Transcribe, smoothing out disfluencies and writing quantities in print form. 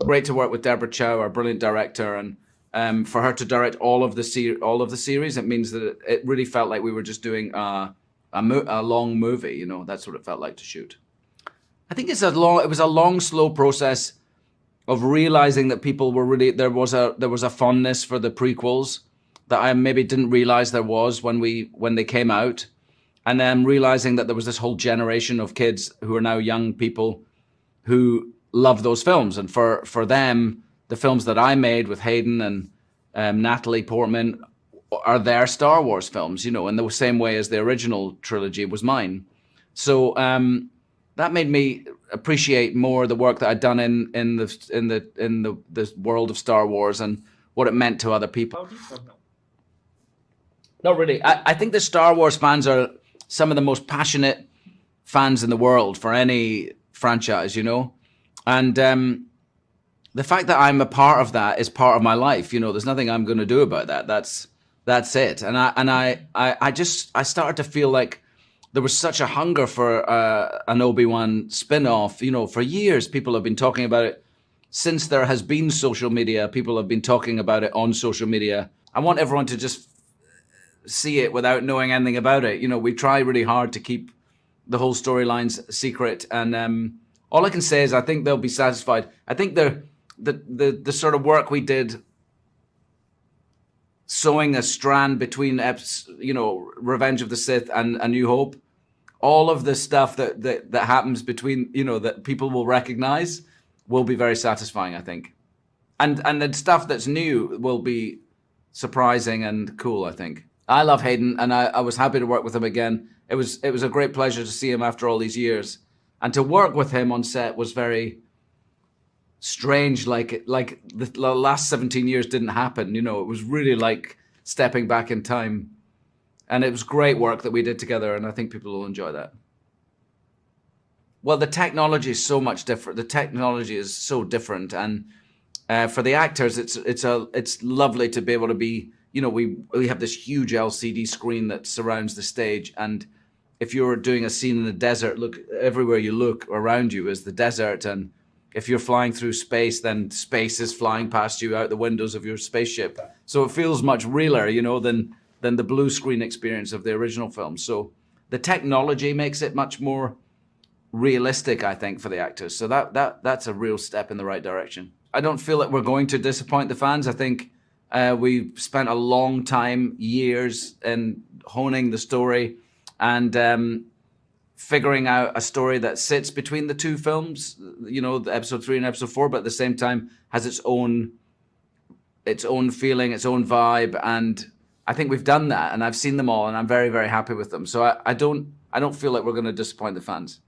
great to work with Deborah Chow, our brilliant director, and for her to direct all of the series. It means that it really felt like we were just doing a long movie. You know, that's what it felt like to shoot. I think it was a long, slow process of realizing that people were really there was a fondness for the prequels that I maybe didn't realize there was when they came out, and then realizing that there was this whole generation of kids who are now young people who love those films, and for them, the films that I made with Hayden and Natalie Portman are their Star Wars films, you know, in the same way as the original trilogy was mine. So that made me appreciate more the work that I'd done in the world of Star Wars and what it meant to other people. Not really. I think the Star Wars fans are some of the most passionate fans in the world for any franchise, you know, and the fact that I'm a part of that is part of my life. You know, there's nothing I'm going to do about that. That's it. And I started to feel like there was such a hunger for an Obi-Wan spin-off. You know, for years, people have been talking about it. Since there has been social media, people have been talking about it on social media. I want everyone to just see it without knowing anything about it. You know, we try really hard to keep the whole storylines secret. And all I can say is I think they'll be satisfied. I think the sort of work we did sewing a strand between, you know, Revenge of the Sith and A New Hope, all of the stuff that happens between, you know, that people will recognize will be very satisfying, I think. And the stuff that's new will be surprising and cool, I think. I love Hayden, and I was happy to work with him again. It was a great pleasure to see him after all these years. And to work with him on set was very strange, like the last 17 years didn't happen. You know, it was really like stepping back in time. And it was great work that we did together, and I think people will enjoy that. Well, the technology is so much different. The technology is so different, and for the actors, it's lovely to be able to be. You know, we have this huge LCD screen that surrounds the stage, and if you're doing a scene in the desert, look everywhere you look around you is the desert, and if you're flying through space, then space is flying past you out the windows of your spaceship. So it feels much realer, you know, than the blue screen experience of the original film. So the technology makes it much more realistic, I think, for the actors. So that's a real step in the right direction. I don't feel that we're going to disappoint the fans. I think we spent a long time, years, in honing the story and figuring out a story that sits between the two films, you know, the episode 3 and episode 4, but at the same time has its own feeling, its own vibe. And I think we've done that, and I've seen them all, and I'm very, very happy with them. So I don't feel like we're going to disappoint the fans.